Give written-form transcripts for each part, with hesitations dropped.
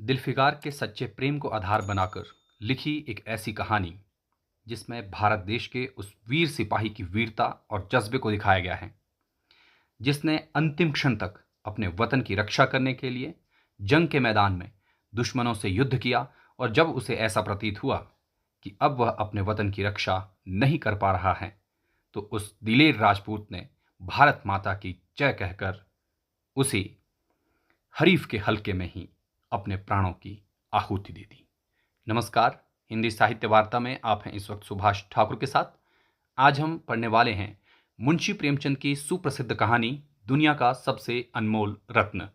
दिलफिगार के सच्चे प्रेम को आधार बनाकर लिखी एक ऐसी कहानी जिसमें भारत देश के उस वीर सिपाही की वीरता और जज्बे को दिखाया गया है, जिसने अंतिम क्षण तक अपने वतन की रक्षा करने के लिए जंग के मैदान में दुश्मनों से युद्ध किया। और जब उसे ऐसा प्रतीत हुआ कि अब वह अपने वतन की रक्षा नहीं कर पा रहा है, तो उस दिलेर राजपूत ने भारत माता की जय कहकर उसी हरीफ के हल्के में ही अपने प्राणों की आहुति दे दी। नमस्कार, हिंदी साहित्य वार्ता में आप हैं इस वक्त सुभाष ठाकुर के साथ। आज हम पढ़ने वाले हैं मुंशी प्रेमचंद की सुप्रसिद्ध कहानी दुनिया का सबसे अनमोल रत्न।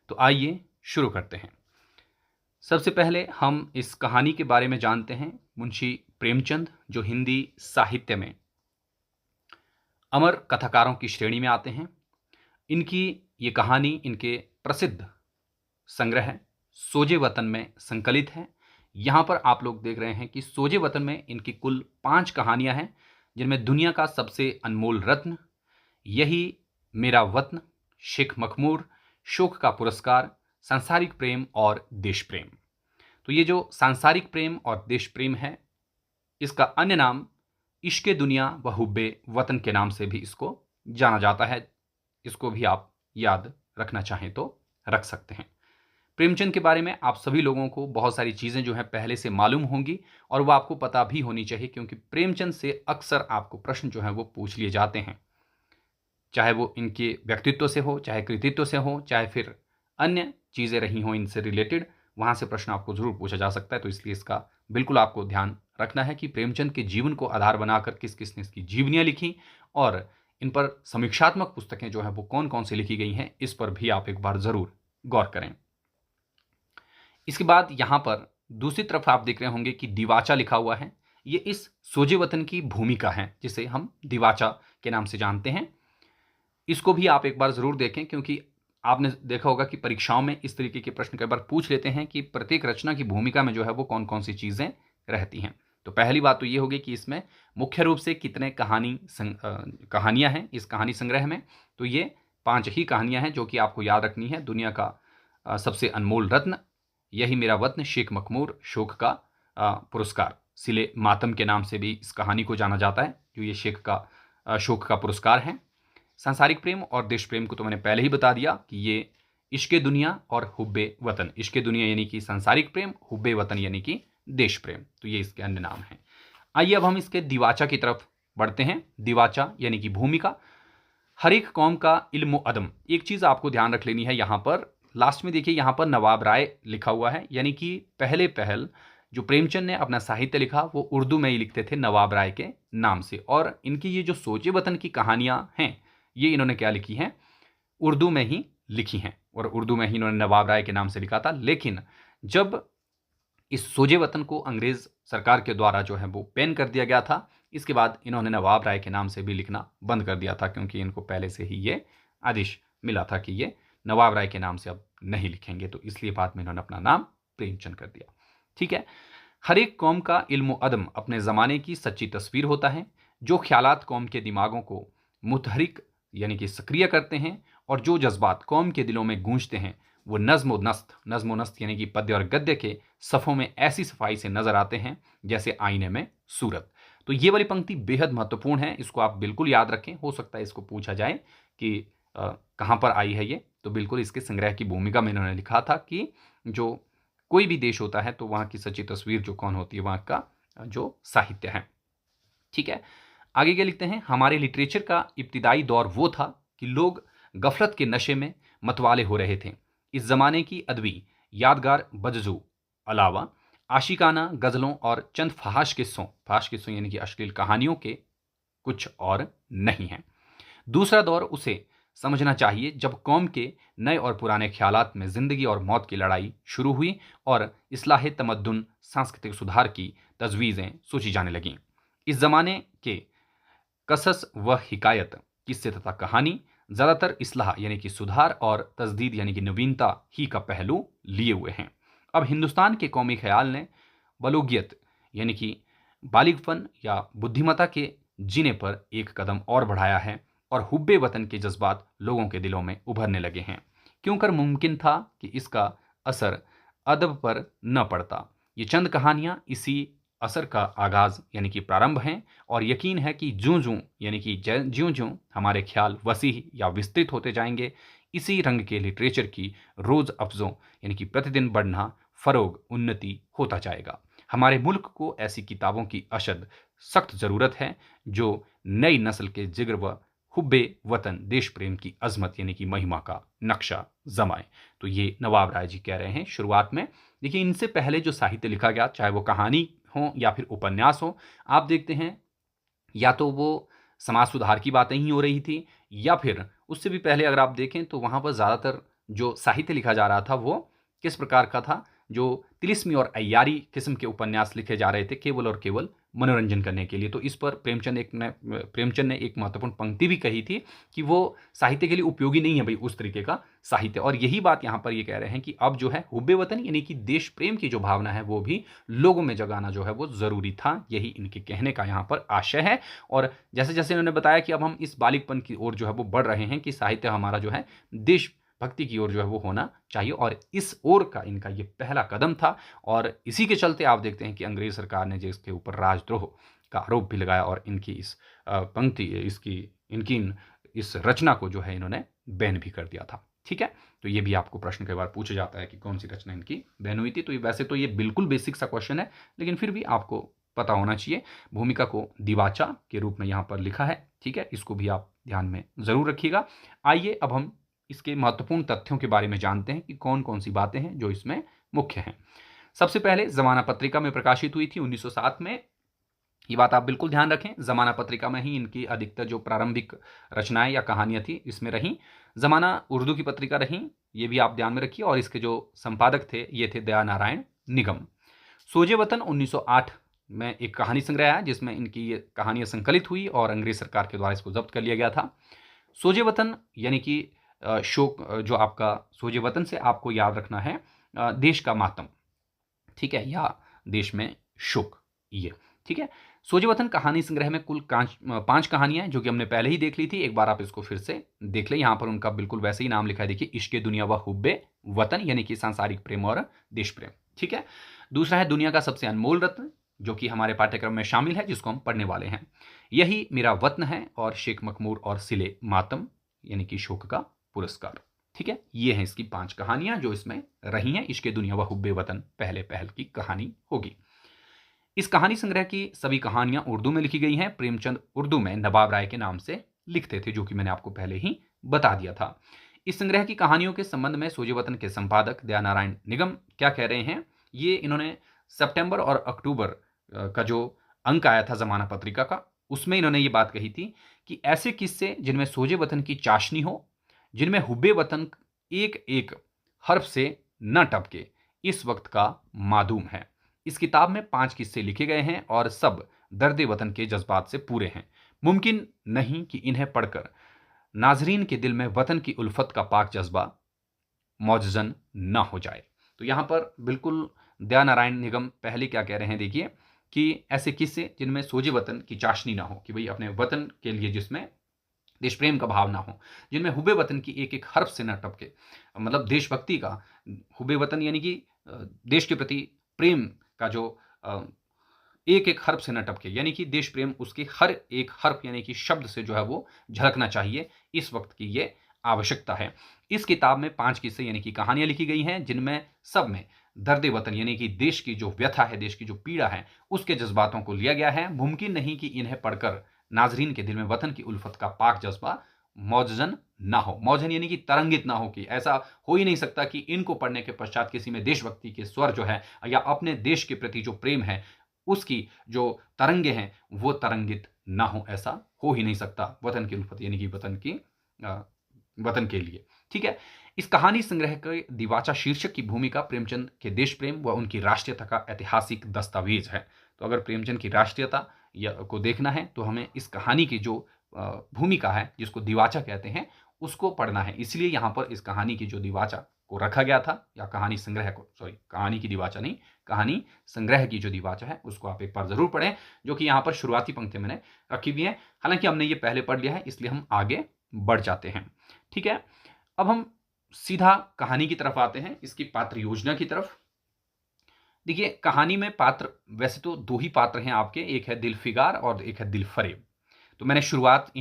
तो आइए शुरू करते हैं। सबसे पहले हम इस कहानी के बारे में जानते हैं। मुंशी प्रेमचंद जो हिंदी साहित्य में अमर कथाकारों की श्रेणी में आते हैं, इनकी ये कहानी इनके प्रसिद्ध संग्रह सोजे वतन में संकलित है। यहाँ पर आप लोग देख रहे हैं कि सोजे वतन में इनकी कुल 5 कहानियां हैं, जिनमें दुनिया का सबसे अनमोल रत्न, यही मेरा वतन, शेख मखमूर, शोक का पुरस्कार, सांसारिक प्रेम और देश प्रेम। तो ये जो सांसारिक प्रेम और देश प्रेम है, इसका अन्य नाम इश्के दुनिया व हुब्बे वतन के नाम से भी इसको जाना जाता है। इसको भी आप याद रखना चाहें तो रख सकते हैं। प्रेमचंद के बारे में आप सभी लोगों को बहुत सारी चीज़ें जो है पहले से मालूम होंगी और वो आपको पता भी होनी चाहिए, क्योंकि प्रेमचंद से अक्सर आपको प्रश्न जो है वो पूछ लिए जाते हैं, चाहे वो इनके व्यक्तित्व से हो, चाहे कृतित्व से हो, चाहे फिर अन्य चीज़ें रही हों इनसे रिलेटेड, वहाँ से प्रश्न आपको ज़रूर पूछा जा सकता है। तो इसलिए इसका बिल्कुल आपको ध्यान रखना है कि प्रेमचंद के जीवन को आधार बनाकर किस किस ने इसकी जीवनियाँ लिखी और इन पर समीक्षात्मक पुस्तकें जो हैं वो कौन कौन सी लिखी गई हैं, इस पर भी आप एक बार ज़रूर गौर करें। इसके बाद यहाँ पर दूसरी तरफ आप देख रहे होंगे कि दिवाचा लिखा हुआ है। ये इस सोजे वतन की भूमिका है, जिसे हम दिवाचा के नाम से जानते हैं। इसको भी आप एक बार ज़रूर देखें, क्योंकि आपने देखा होगा कि परीक्षाओं में इस तरीके के प्रश्न कई बार पूछ लेते हैं कि प्रत्येक रचना की भूमिका में जो है वो कौन कौन सी चीज़ें रहती हैं। तो पहली बात तो ये होगी कि इसमें मुख्य रूप से कितने कहानियाँ हैं इस कहानी संग्रह में। तो ये 5 ही कहानियाँ हैं जो कि आपको याद रखनी है। दुनिया का सबसे अनमोल रत्न, यही मेरा वतन, शेख मखमूर, शोक का पुरस्कार, सिले मातम के नाम से भी इस कहानी को जाना जाता है, जो ये शोक का पुरस्कार है। सांसारिक प्रेम और देश प्रेम को तो मैंने पहले ही बता दिया कि ये इश्के दुनिया और हुब्बे वतन, इश्के दुनिया यानी कि सांसारिक प्रेम, हुब्बे वतन यानी कि देश प्रेम, तो ये इसके अन्य नाम हैं। आइए अब हम इसके दिवाचा की तरफ बढ़ते हैं। दिवाचा यानी कि भूमिका। हर एक कौम का इल्म अदम। एक चीज़ आपको ध्यान रख लेनी है, यहाँ पर लास्ट में देखिए, यहाँ पर नवाब राय लिखा हुआ है, यानी कि पहल जो प्रेमचंद ने अपना साहित्य लिखा वो उर्दू में ही लिखते थे नवाब राय के नाम से। और इनकी ये जो सोचे वतन की कहानियाँ हैं, ये इन्होंने क्या लिखी हैं, उर्दू में ही लिखी हैं, और उर्दू में ही इन्होंने नवाब राय के नाम से लिखा था। लेकिन जब इस सोजे वतन को अंग्रेज सरकार के द्वारा जो है वो बैन कर दिया गया था, इसके बाद इन्होंने नवाब राय के नाम से भी लिखना बंद कर दिया था, क्योंकि इनको पहले से ही ये आदेश मिला था कि ये नवाब राय के नाम से अब नहीं लिखेंगे। तो इसलिए बाद में इन्होंने अपना नाम प्रेमचंद कर दिया। ठीक है। हर एक कौम का इल्म अदम अपने ज़माने की सच्ची तस्वीर होता है, जो ख्यालात कौम के दिमागों को मुतहरिक यानी कि सक्रिय करते हैं, और जो जज्बात कौम के दिलों में गूंजते हैं वो नज़्म व नस्थ यानी कि पद्य और गद्य के सफ़ों में ऐसी सफाई से नजर आते हैं जैसे आईने में सूरत। तो ये वाली पंक्ति बेहद महत्वपूर्ण है, इसको आप बिल्कुल याद रखें। हो सकता है इसको पूछा जाए कि कहाँ पर आई है ये, तो बिल्कुल इसके संग्रह की भूमिका में इन्होंने लिखा था कि जो कोई भी देश होता है तो वहाँ की सच्ची तस्वीर जो कौन होती है, वहाँ का जो साहित्य है। ठीक है, आगे क्या लिखते हैं। हमारे लिटरेचर का इब्तिदाई दौर वो था कि लोग गफलत के नशे में मतवाले हो रहे थे। इस ज़माने की अदबी यादगार बजजू अलावा आशिकाना गज़लों और चंद फहाश किस्सों यानी कि अश्लील कहानियों के कुछ और नहीं हैं। दूसरा दौर उसे समझना चाहिए जब कौम के नए और पुराने ख्यालात में ज़िंदगी और मौत की लड़ाई शुरू हुई और इस्लाह तमद्दुन, सांस्कृतिक सुधार की तजवीज़ें सोची जाने लगीं। इस ज़माने के कसस व हिकायत, किस्से तथा कहानी ज़्यादातर इस्लाह यानी कि सुधार और तजदीद यानी कि नवीनता ही का पहलू लिए हुए हैं। अब हिंदुस्तान के कौमी ख्याल ने बलूगियत यानी कि बालिगपन या बुद्धिमत्ता के जीने पर एक कदम और बढ़ाया है, और हुब्बे वतन के जज्बात लोगों के दिलों में उभरने लगे हैं। क्यों कर मुमकिन था कि इसका असर अदब पर न पड़ता। ये चंद कहानियाँ इसी असर का आगाज़ यानी कि प्रारंभ हैं और यकीन है कि ज्यों-ज्यों यानी कि ज्यों-ज्यों हमारे ख्याल वसीह या विस्तृत होते जाएँगे, इसी रंग के लिटरेचर की रोज़ अफ़ज़ों यानी कि प्रतिदिन बढ़ना, फ़रोग़, उन्नति होता जाएगा। हमारे मुल्क को ऐसी किताबों की अशद सख्त ज़रूरत है, जो नई नस्ल के जिगर व हुब्बे वतन देश प्रेम की अज़मत यानी कि महिमा का नक्शा जमाएँ। तो ये नवाब राय जी कह रहे हैं शुरुआत में। देखिए, इनसे पहले जो साहित्य लिखा गया, चाहे वो कहानी हो या फिर उपन्यास हो, आप देखते हैं या तो वो समाज सुधार की बातें ही हो रही थी या फिर उससे भी पहले अगर आप देखें तो वहाँ पर ज़्यादातर जो साहित्य लिखा जा रहा था वो किस प्रकार का था, जो तिलिस्मी और अय्यारी किस्म के उपन्यास लिखे जा रहे थे केवल और केवल मनोरंजन करने के लिए। तो इस पर प्रेमचंद ने एक महत्वपूर्ण पंक्ति भी कही थी कि वो साहित्य के लिए उपयोगी नहीं है भई उस तरीके का साहित्य। और यही बात यहाँ पर ये कह रहे हैं कि अब जो है हुब्बे वतन यानी कि देश प्रेम की जो भावना है वो भी लोगों में जगाना जो है वो ज़रूरी था। यही इनके कहने का यहाँ पर आशय है। और जैसे-जैसे इन्होंने बताया कि अब हम इस बालिगपन की ओर जो है वो बढ़ रहे हैं कि साहित्य हमारा जो है देश भक्ति की ओर जो है वो होना चाहिए और इस ओर का इनका ये पहला कदम था। और इसी के चलते आप देखते हैं कि अंग्रेज सरकार ने जो इसके ऊपर राजद्रोह का आरोप भी लगाया और इनकी इस पंक्ति इसकी इनकी इस रचना को जो है इन्होंने बैन भी कर दिया था। ठीक है? तो ये भी आपको प्रश्न कई बार पूछा जाता है कि कौन-सी रचना इनकी बैन हुई थी। तो ये वैसे तो ये बिल्कुल बेसिक सा क्वेश्चन है, लेकिन फिर भी आपको पता होना चाहिए। भूमिका को दिवाचा के रूप में यहाँ पर लिखा है। ठीक है? इसको भी आप ध्यान में ज़रूर रखिएगा। आइए अब हम इसके महत्वपूर्ण तथ्यों के बारे में जानते हैं कि कौन-कौन सी बातें हैं जो इसमें मुख्य हैं। सबसे पहले ज़माना पत्रिका में प्रकाशित हुई थी 1907 में। ये बात आप बिल्कुल ध्यान रखें, ज़माना पत्रिका में ही इनकी अधिकतर जो प्रारंभिक रचनाएँ या कहानियाँ थी इसमें रहीं। ज़माना उर्दू की पत्रिका रहीं, ये भी आप ध्यान में रखिए और इसके जो संपादक थे ये थे दया नारायण निगम। सोजे वतन 1908 में एक कहानी संग्रह है जिसमें इनकी ये कहानियाँ संकलित हुई और अंग्रेज सरकार के द्वारा इसको ज़ब्त कर लिया गया था। सोजे वतन यानी कि शोक जो आपका सोजे वतन से आपको याद रखना है देश का मातम, ठीक है? या देश में शोक ये, ठीक है? सोजे वतन कहानी संग्रह में कुल 5 कहानियाँ हैं जो कि हमने पहले ही देख ली थी। एक बार आप इसको फिर से देख लें। यहाँ पर उनका बिल्कुल वैसे ही नाम लिखा है, देखिए, इश्क़े दुनिया व हुब्बे वतन यानी कि सांसारिक प्रेम और देश प्रेम, ठीक है? दूसरा है दुनिया का सबसे अनमोल रत्न, जो कि हमारे पाठ्यक्रम में शामिल है, जिसको हम पढ़ने वाले हैं। यही मेरा वतन है और शेख मखमूर और सिले मातम यानी कि शोक का पुरस्कार, ठीक है? ये हैं इसकी 5 कहानियाँ जो इसमें रही हैं। इश्क़े दुनिया व हुब्बे वतन पहले पहल की कहानी होगी। इस कहानी संग्रह की सभी कहानियां उर्दू में लिखी गई हैं। प्रेमचंद उर्दू में नवाब राय के नाम से लिखते थे, जो कि मैंने आपको पहले ही बता दिया था। इस संग्रह की कहानियों के संबंध में सोजे वतन के संपादक दया नारायण निगम क्या कह रहे हैं, ये इन्होंने सितंबर और अक्टूबर का जो अंक आया था ज़माना पत्रिका का, उसमें इन्होंने ये बात कही थी कि ऐसे किस्से जिनमें सोजे वतन की चाशनी हो, जिनमें हुब्बे वतन एक एक हर्फ से न टपके, इस वक्त का मादूम है। इस किताब में 5 किस्से लिखे गए हैं और सब दर्द वतन के जज्बात से पूरे हैं। मुमकिन नहीं कि इन्हें पढ़कर नाजरीन के दिल में वतन की उल्फत का पाक जज्बा मौजज़न न हो जाए। तो यहाँ पर बिल्कुल दया नारायण निगम पहले क्या कह रहे हैं, देखिए, कि ऐसे किस्से जिनमें सोजे वतन की चाशनी ना हो, कि भाई अपने वतन के लिए जिसमें देश प्रेम का भाव ना हो, जिनमें हुब्बे वतन की एक एक हर्फ से न टपके, मतलब देशभक्ति का हुब्बे वतन यानी कि देश के प्रति प्रेम का जो एक एक हर्फ से न टपके, यानी कि देश प्रेम उसके हर एक हर्फ यानी कि शब्द से जो है वो झलकना चाहिए। इस वक्त की ये आवश्यकता है। इस किताब में 5 किस्से यानी कि कहानियां लिखी गई हैं, जिनमें सब में दर्द वतन यानी कि देश की जो व्यथा है, देश की जो पीड़ा है, उसके जज्बातों को लिया गया है। मुमकिन नहीं कि इन्हें पढ़कर नाजरीन के दिल में वतन की उल्फत का पाक जज्बा मौजज़न ना हो। मौजन यानी कि तरंगित ना हो, कि ऐसा हो ही नहीं सकता कि इनको पढ़ने के पश्चात किसी में देशभक्ति के स्वर जो है या अपने देश के प्रति जो प्रेम है उसकी जो तरंगे हैं वो तरंगित ना हो, ऐसा हो ही नहीं सकता वतन की उल्फत यानी कि वतन के लिए, ठीक है? इस कहानी संग्रह के दिवाचा शीर्षक की भूमिका प्रेमचंद के देश प्रेम व उनकी राष्ट्रीयता का ऐतिहासिक दस्तावेज है। तो अगर प्रेमचंद की राष्ट्रीयता को देखना है तो हमें इस कहानी की जो भूमिका है, जिसको दिवाचा कहते हैं, उसको पढ़ना है। इसलिए यहाँ पर इस कहानी की जो दिवाचा को रखा गया था, या कहानी संग्रह को, सॉरी, कहानी की दिवाचा नहीं, कहानी संग्रह की जो दिवाचा है उसको आप एक बार जरूर पढ़ें, जो कि यहाँ पर शुरुआती पंक्ति मैंने रखी हुई है। हालांकि हमने ये पहले पढ़ लिया है, इसलिए हम आगे बढ़ जाते हैं, ठीक है? अब हम सीधा कहानी की तरफ आते हैं, इसकी पात्र योजना की तरफ। देखिए, कहानी में पात्र वैसे तो 2 ही पात्र हैं आपके, एक है दिलफिगार और एक है दिलफरेब। तो मैंने शुरुआत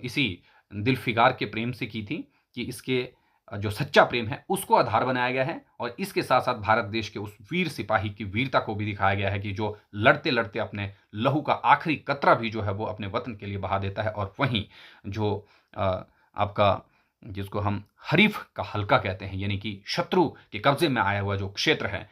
इसी दिलफिगार के प्रेम से की थी कि इसके जो सच्चा प्रेम है उसको आधार बनाया गया है, और इसके साथ-साथ भारत देश के उस वीर सिपाही की वीरता को भी दिखाया गया है कि जो लड़ते-लड़ते अपने लहू का आखिरी कतरा भी जो है वो अपने वतन के लिए बहा देता है, और वहीं जो आपका जिसको हम हरीफ का हल्का कहते हैं, यानी कि शत्रु के कब्जे में आया हुआ जो क्षेत्र है,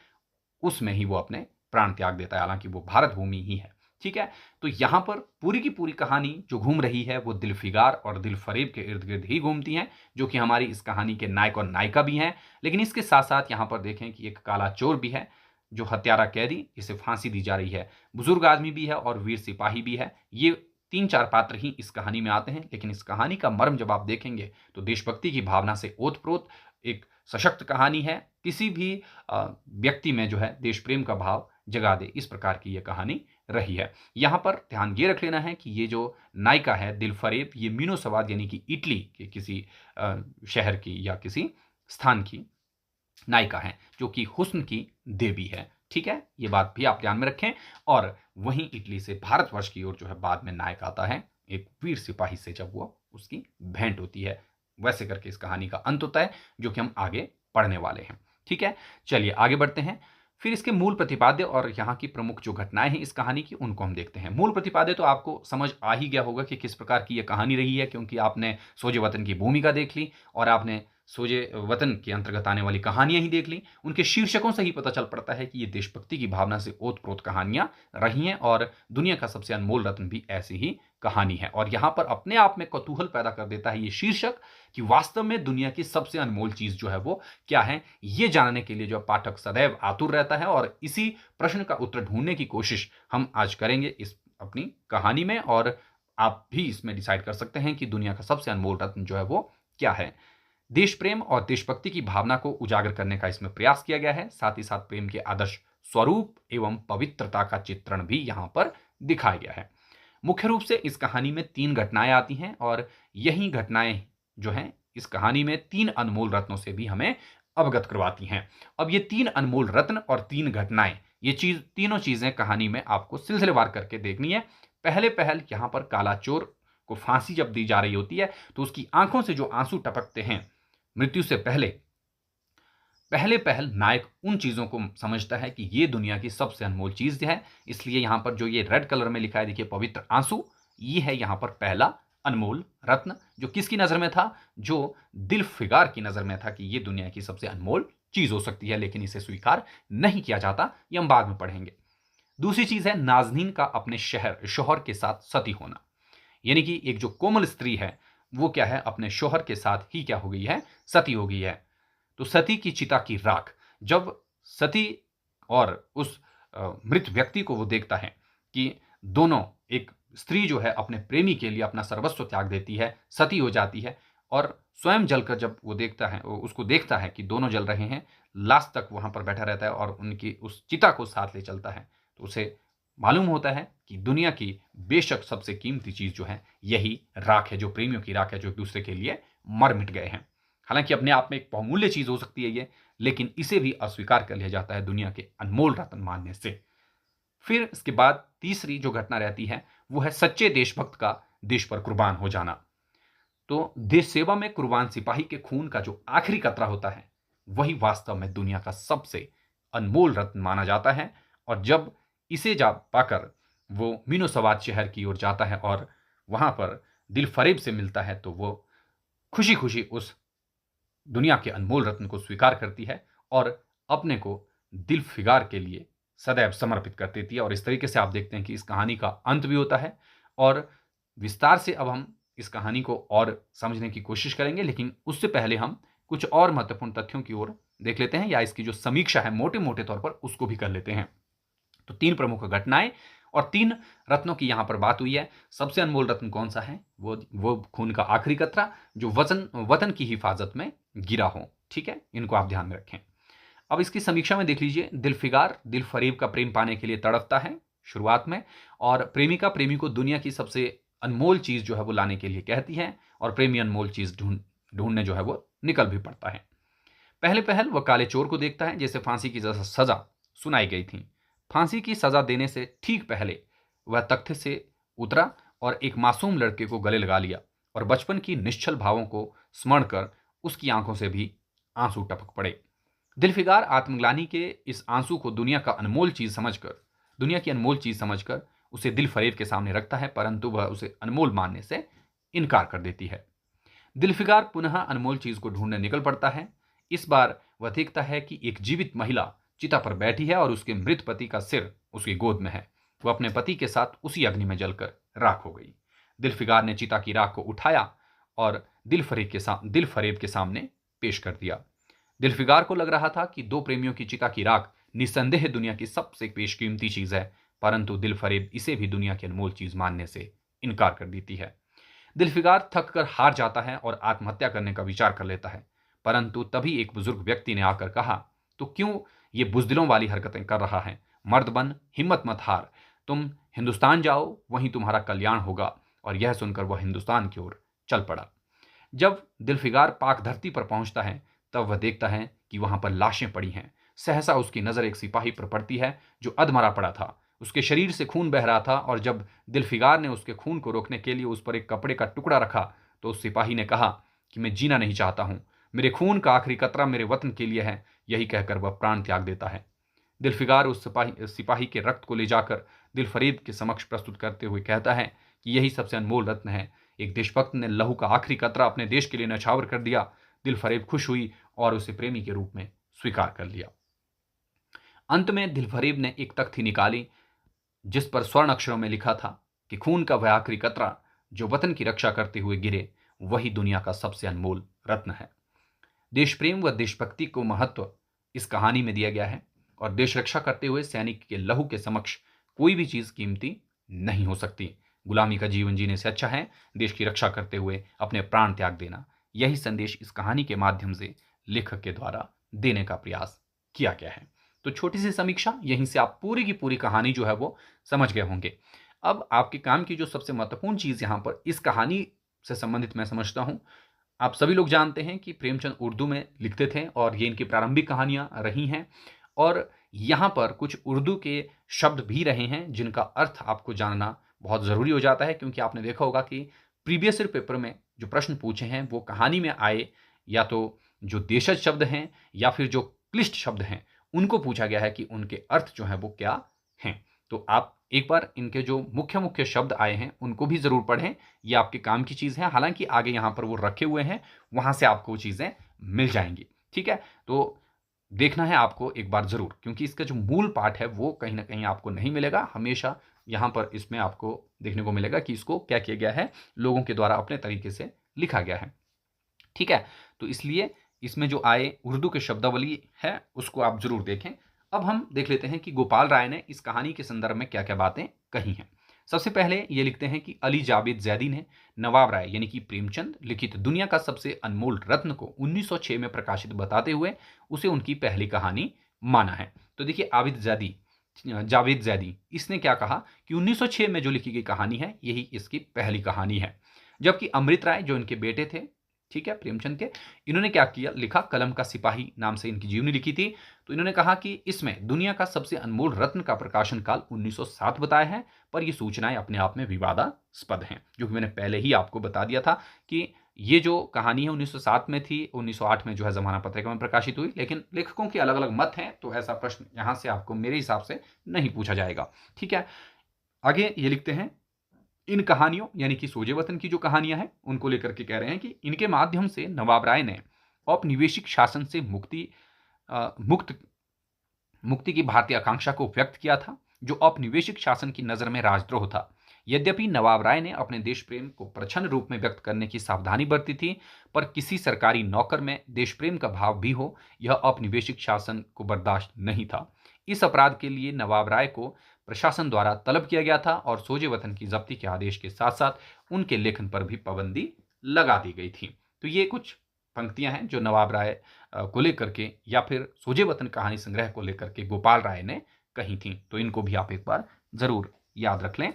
उसमें ही वो अपने प्राण त्याग देता है, हालांकि वो भारत भूमि ही है। ठीक है, तो यहां पर पूरी की पूरी कहानी जो घूम रही है वो दिलफिगार और दिलफरेब के इर्द गिर्द ही घूमती है, जो कि हमारी इस कहानी के नायक और नायिका भी हैं। लेकिन इसके साथ साथ यहां पर देखें कि एक काला चोर भी है, जो हत्यारा कैदी, इसे फांसी दी जा रही है, बुजुर्ग आदमी भी है और वीर सिपाही भी है। ये 3-4 पात्र ही इस कहानी में आते हैं, लेकिन इस कहानी का मर्म जब आप देखेंगे तो देशभक्ति की भावना से ओतप्रोत एक सशक्त कहानी है। किसी भी व्यक्ति में जो है देश प्रेम का भाव जगा दे, इस प्रकार की यह कहानी रही है। यहाँ पर ध्यान ये रख लेना है कि ये जो नायिका है दिलफरेब, ये मीनो सवाद यानी कि इटली के किसी शहर की या किसी स्थान की नायिका है, जो कि हुस्न की देवी है। ठीक है, ये बात भी आप ध्यान में रखें। और वहीं इटली से भारतवर्ष की ओर जो है बाद में नायक आता है, एक वीर सिपाही से, जब वो उसकी भेंट होती है। वैसे करके इस कहानी का अंत होता है, जो कि हम आगे पढ़ने वाले हैं। ठीक है, चलिए आगे बढ़ते हैं। फिर इसके मूल प्रतिपाद्य और यहाँ की प्रमुख जो घटनाएं हैं इस कहानी की, उनको हम देखते हैं। मूल प्रतिपाद्य तो आपको समझ आ ही गया होगा कि किस प्रकार की यह कहानी रही है, क्योंकि आपने सोजे वतन की भूमिका देख ली और आपने सोजे वतन के अंतर्गत आने वाली कहानियां ही देख ली। उनके शीर्षकों से ही पता चल पड़ता है कि ये देशभक्ति की भावना से ओतप्रोत कहानियां रही हैं, और दुनिया का सबसे अनमोल रत्न भी ऐसी ही कहानी है। और यहां पर अपने आप में कौतूहल पैदा कर देता है ये शीर्षक कि वास्तव में दुनिया की सबसे अनमोल चीज जो है वो क्या है, ये जानने के लिए जो पाठक सदैव आतुर रहता है। और इसी प्रश्न का उत्तर ढूंढने की कोशिश हम आज करेंगे इस अपनी कहानी में, और आप भी इसमें डिसाइड कर सकते हैं कि दुनिया का सबसे अनमोल रत्न जो है वो क्या है। देश प्रेम और देशभक्ति की भावना को उजागर करने का इसमें प्रयास किया गया है, साथ ही साथ प्रेम के आदर्श स्वरूप एवं पवित्रता का चित्रण भी यहां पर दिखाया गया है। मुख्य रूप से इस कहानी में 3 घटनाएं आती हैं, और यही घटनाएं जो हैं इस कहानी में 3 अनमोल रत्नों से भी हमें अवगत करवाती हैं। अब ये 3 अनमोल रत्न और 3 घटनाएं, ये तीनों चीजें कहानी में आपको सिलसिलेवार करके देखनी है। पहले पहल यहां पर काला चोर को फांसी जब दी जा रही होती है, तो उसकी आंखों से जो आंसू टपकते हैं मृत्यु से पहले, पहले पहल नायक उन चीजों को समझता है कि ये दुनिया की सबसे अनमोल चीज है। इसलिए यहां पर जो ये रेड कलर में लिखा है, देखिए, पवित्र आंसू, ये है यहां पर पहला अनमोल रत्न, जो किसकी नजर में था, जो दिलफिगार की नजर में था कि ये दुनिया की सबसे अनमोल चीज हो सकती है, लेकिन इसे स्वीकार नहीं किया जाता, ये हम बाद में पढ़ेंगे। दूसरी चीज है नाजनीन का अपने शोहर के साथ सती होना, यानी कि एक जो कोमल स्त्री है वो क्या है, अपने शोहर के साथ ही क्या हो गई है, सती हो गई है। तो सती की चिता की राख, जब सती और उस मृत व्यक्ति को वो देखता है कि दोनों, एक स्त्री जो है अपने प्रेमी के लिए अपना सर्वस्व त्याग देती है, सती हो जाती है, और स्वयं जलकर जब वो देखता है, उसको देखता है कि दोनों जल रहे हैं, लास्ट तक वहां पर बैठा रहता है और उनकी उस चिता को साथ ले चलता है, तो उसे मालूम होता है कि दुनिया की बेशक सबसे कीमती चीज जो है यही राख है, जो प्रेमियों की राख है, जो एक दूसरे के लिए मर मिट गए हैं। हालांकि अपने आप में एक बहुमूल्य चीज हो सकती है ये, लेकिन इसे भी अस्वीकार कर लिया जाता है दुनिया के अनमोल रत्न मानने से। फिर इसके बाद तीसरी जो घटना रहती है वो है सच्चे देशभक्त का देश पर कुर्बान हो जाना। तो देश सेवा में कुर्बान सिपाही के खून का जो आखिरी कतरा होता है, वही वास्तव में दुनिया का सबसे अनमोल रत्न माना जाता है। और जब इसे जा पाकर वो मीनो सवाद शहर की ओर जाता है और वहां पर दिलफरेब से मिलता है, तो वो खुशी खुशी उस दुनिया के अनमोल रत्न को स्वीकार करती है और अपने को दिलफिगार के लिए सदैव समर्पित कर देती है। और इस तरीके से आप देखते हैं कि इस कहानी का अंत भी होता है। और विस्तार से अब हम इस कहानी को और समझने की कोशिश करेंगे, लेकिन उससे पहले हम कुछ और महत्वपूर्ण तथ्यों की ओर देख लेते हैं, या इसकी जो समीक्षा है मोटे मोटे तौर पर उसको भी कर लेते हैं। तो 3 प्रमुख घटनाएं और 3 रत्नों की यहां पर बात हुई है। सबसे अनमोल रत्न कौन सा है, वो खून का आखिरी कतरा जो वतन की हिफाजत में गिरा हो। ठीक है, इनको आप ध्यान में रखें। अब इसकी समीक्षा में देख लीजिए, दिलफिगार दिलफरेब का प्रेम पाने के लिए तड़पता है शुरुआत में, और प्रेमिका प्रेमी को दुनिया की सबसे अनमोल चीज जो है वो लाने के लिए कहती है, और प्रेमी अनमोल चीज ढूंढने जो है वो निकल भी पड़ता है। पहले पहल वह काले चोर को देखता है, जैसे फांसी की सजा सुनाई गई थीं। फांसी की सजा देने से ठीक पहले वह तख्त से उतरा और एक मासूम लड़के को गले लगा लिया और बचपन की निश्चल भावों को स्मरण कर उसकी आंखों से भी आंसू टपक पड़े। दिलफिगार आत्मग्लानि के इस आंसू को दुनिया की अनमोल चीज समझकर उसे दिल फरेब के सामने रखता है, परंतु वह उसे अनमोल मानने से इनकार कर देती है। दिलफिगार पुनः अनमोल चीज को ढूंढने निकल पड़ता है। इस बार वह देखता है कि एक जीवित महिला चिता पर बैठी है और उसके मृत पति का सिर उसकी गोद में है। वह अपने पति के साथ उसी अग्नि में जलकर राख हो गई। दिलफिगार ने चिता की राख को उठाया और दिल फरेब के सामने पेश कर दिया। दिलफिगार को लग रहा था कि दो प्रेमियों की चिता की राख निस्संदेह दुनिया की सबसे बेशकीमती चीज है, परंतु दिल फरेब इसे भी दुनिया की अनमोल चीज मानने से इनकार कर देती है। दिलफिगार थक कर हार जाता है और आत्महत्या करने का विचार कर लेता है, परंतु तभी एक बुजुर्ग व्यक्ति ने आकर कहा, तो क्यों ये बुजदिलों वाली हरकतें कर रहा है? मर्द बन, हिम्मत मत हार, तुम हिंदुस्तान जाओ, वहीं तुम्हारा कल्याण होगा। और यह सुनकर वह हिंदुस्तान की ओर चल पड़ा। जब दिलफिगार पाक धरती पर पहुंचता है तब वह देखता है कि वहां पर लाशें पड़ी हैं। सहसा उसकी नजर एक सिपाही पर पड़ती है जो अधमरा पड़ा था। उसके शरीर से खून बह रहा था और जब दिलफिगार ने उसके खून को रोकने के लिए उस पर एक कपड़े का टुकड़ा रखा तो उस सिपाही ने कहा कि मैं जीना नहीं चाहता हूं, मेरे खून का आखिरी कतरा मेरे वतन के लिए है। यही कहकर वह प्राण त्याग देता है। दिलफिगार उस सिपाही के रक्त को ले जाकर दिलफरीद के समक्ष प्रस्तुत करते हुए कहता है कि यही सबसे अनमोल रत्न है। एक देशभक्त ने लहू का आखिरी कतरा अपने देश के लिए न्यौछावर कर दिया। दिलफरेब खुश हुई और उसे प्रेमी के रूप में स्वीकार कर लिया। अंत में दिलफरेब ने एक तख्ती निकाली जिस पर स्वर्ण अक्षरों में लिखा था कि खून का वह आखिरी कतरा जो वतन की रक्षा करते हुए गिरे, वही दुनिया का सबसे अनमोल रत्न है। देश प्रेम व देशभक्ति को महत्व इस कहानी में दिया गया है और देश रक्षा करते हुए सैनिक के लहू के समक्ष कोई भी चीज कीमती नहीं हो सकती। गुलामी का जीवन जीने से अच्छा है देश की रक्षा करते हुए अपने प्राण त्याग देना। यही संदेश इस कहानी के माध्यम से लेखक के द्वारा देने का प्रयास किया गया है। तो छोटी सी समीक्षा, यहीं से आप पूरी की पूरी कहानी जो है वो समझ गए होंगे। अब आपके काम की जो सबसे महत्वपूर्ण चीज यहां पर इस कहानी से संबंधित मैं समझता हूं, आप सभी लोग जानते हैं कि प्रेमचंद उर्दू में लिखते थे और ये इनकी प्रारंभिक कहानियां रही हैं और यहाँ पर कुछ उर्दू के शब्द भी रहे हैं जिनका अर्थ आपको जानना बहुत ज़रूरी हो जाता है, क्योंकि आपने देखा होगा कि प्रीवियस ईयर पेपर में जो प्रश्न पूछे हैं वो कहानी में आए या तो जो देशज शब्द हैं या फिर जो क्लिष्ट शब्द हैं उनको पूछा गया है कि उनके अर्थ जो है वो क्या हैं। तो आप एक बार इनके जो मुख्य मुख्य शब्द आए हैं उनको भी ज़रूर पढ़ें, ये आपके काम की चीज़ है। हालांकि आगे यहाँ पर वो रखे हुए हैं, वहाँ से आपको वो चीज़ें मिल जाएंगी। ठीक है, तो देखना है आपको एक बार ज़रूर, क्योंकि इसका जो मूल पाठ है वो कहीं ना कहीं आपको नहीं मिलेगा। हमेशा यहाँ पर इसमें आपको देखने को मिलेगा कि इसको क्या किया गया है, लोगों के द्वारा अपने तरीके से लिखा गया है। ठीक है, तो इसलिए इसमें जो आए उर्दू के शब्दावली है उसको आप जरूर देखें। अब हम देख लेते हैं कि गोपाल राय ने इस कहानी के संदर्भ में क्या क्या बातें कही हैं। सबसे पहले ये लिखते हैं कि अली जावेद जैदी ने नवाब राय यानी कि प्रेमचंद लिखित दुनिया का सबसे अनमोल रत्न को 1906 में प्रकाशित बताते हुए उसे उनकी पहली कहानी माना है। तो देखिए जावेद जैदी इसने क्या कहा कि 1906 में जो लिखी गई कहानी है यही इसकी पहली कहानी है। जबकि अमृत राय जो इनके बेटे थे, ठीक है, प्रेमचंद के, इन्होंने क्या किया, लिखा कलम का सिपाही नाम से इनकी जीवनी लिखी थी। तो इन्होंने कहा कि इसमें दुनिया का सबसे अनमोल रत्न का प्रकाशन काल 1907 बताया है, पर ये सूचनाएं अपने आप में विवादास्पद हैं, जो कि मैंने पहले ही आपको बता दिया था कि ये जो कहानी है 1907 में थी, 1908 में जो है जमाना पत्रिका में प्रकाशित हुई, लेकिन लेखकों के अलग अलग मत हैं, तो ऐसा प्रश्न यहां से आपको मेरे हिसाब से नहीं पूछा जाएगा। ठीक है, आगे ये लिखते हैं इन कहानियों यानी कि सोजे वतन की जो कहानियां हैं उनको लेकर के कह रहे हैं कि इनके माध्यम से नवाब राय ने औपनिवेशिक शासन से मुक्ति की भारतीय आकांक्षा को व्यक्त किया था, जो औपनिवेशिक शासन की नजर में राजद्रोह था। यद्यपि नवाब राय ने अपने देश प्रेम को प्रच्छन्न रूप में व्यक्त करने की सावधानी बरती थी, पर किसी सरकारी नौकर में देश प्रेम का भाव भी हो, यह औपनिवेशिक शासन को बर्दाश्त नहीं था। इस अपराध के लिए नवाब राय को प्रशासन द्वारा तलब किया गया था और सोजे वतन की जब्ती के आदेश के साथ साथ उनके लेखन पर भी पाबंदी लगा दी गई थी। तो ये कुछ पंक्तियां हैं जो नवाब राय को लेकर के या फिर सोजे वतन कहानी संग्रह को लेकर के गोपाल राय ने कही थी। तो इनको भी आप एक बार जरूर याद रख लें।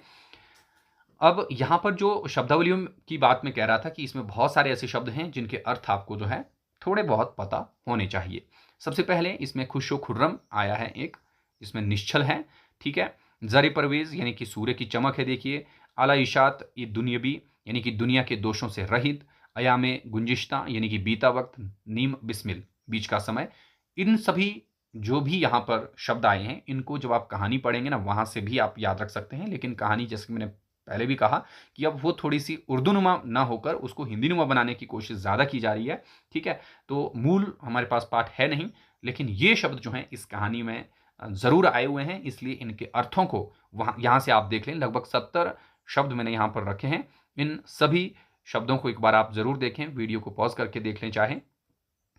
अब यहाँ पर जो शब्दावलियों की बात मैं कह रहा था कि इसमें बहुत सारे ऐसे शब्द हैं जिनके अर्थ आपको जो है थोड़े बहुत पता होने चाहिए। सबसे पहले इसमें खुशो खुर्रम आया है एक, जिसमें निश्चल है, ठीक है। ज़र परवेज़ यानी कि सूर्य की चमक है, देखिए। आला इशात ये दुनियावी यानी कि दुनिया के दोषों से रहित। अयाम गुंजिश्ता यानी कि बीता वक्त। नीम बिस्मिल बीच का समय। इन सभी जो भी यहाँ पर शब्द आए हैं, इनको जब आप कहानी पढ़ेंगे ना, वहाँ से भी आप याद रख सकते हैं। लेकिन कहानी, जैसे कि मैंने पहले भी कहा, कि अब वो थोड़ी-सी उर्दूनुमा ना होकर उसको हिंदीनुमा बनाने की कोशिश ज़्यादा की जा रही है, ठीक है। तो मूल हमारे पास पाठ है नहीं, लेकिन ये शब्द जो हैं इस कहानी में ज़रूर आए हुए हैं, इसलिए इनके अर्थों को वहाँ यहाँ से आप देख लें। लगभग 70 शब्द मैंने यहाँ पर रखे हैं। इन सभी शब्दों को एक बार आप ज़रूर देखें, वीडियो को पॉज़ करके देख लें चाहें,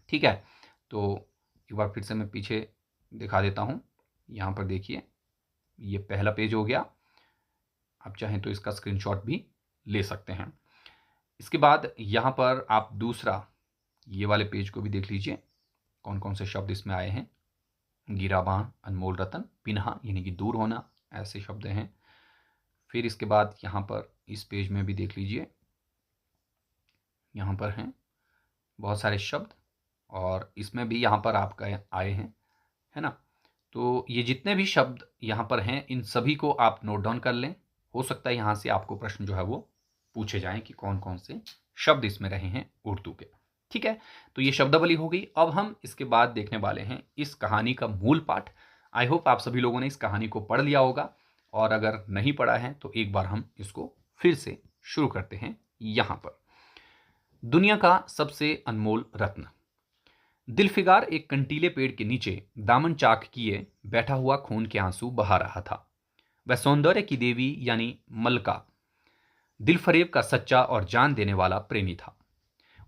ठीक है। तो एक बार फिर से मैं पीछे दिखा देता हूँ। यहाँ पर देखिए, ये पहला पेज हो गया। आप चाहें तो इसका स्क्रीनशॉट भी ले सकते हैं। इसके बाद यहाँ पर आप दूसरा ये वाले पेज को भी देख लीजिए, कौन कौन से शब्द इसमें आए हैं। गिराबान, अनमोल रतन, पिन्हा यानी कि दूर होना, ऐसे शब्द हैं। फिर इसके बाद यहाँ पर इस पेज में भी देख लीजिए, यहाँ पर हैं बहुत सारे शब्द, और इसमें भी यहाँ पर आपका आए हैं, है ना। तो ये जितने भी शब्द यहाँ पर हैं, इन सभी को आप नोट डाउन कर लें। हो सकता है यहाँ से आपको प्रश्न जो है वो पूछे जाएं कि कौन कौन से शब्द इसमें रहे हैं उर्दू के, ठीक है। तो ये शब्दावली हो गई। अब हम इसके बाद देखने वाले हैं इस कहानी का मूल पाठ। आई होप आप सभी लोगों ने इस कहानी को पढ़ लिया होगा, और अगर नहीं पढ़ा है तो एक बार हम इसको फिर से शुरू करते हैं। यहाँ पर दुनिया का सबसे अनमोल रत्न। दिलफिगार एक कंटीले पेड़ के नीचे दामन चाक किए बैठा हुआ खून के आंसू बहा रहा था। वह सौंदर्य की देवी यानी मलका दिलफरेब का सच्चा और जान देने वाला प्रेमी था।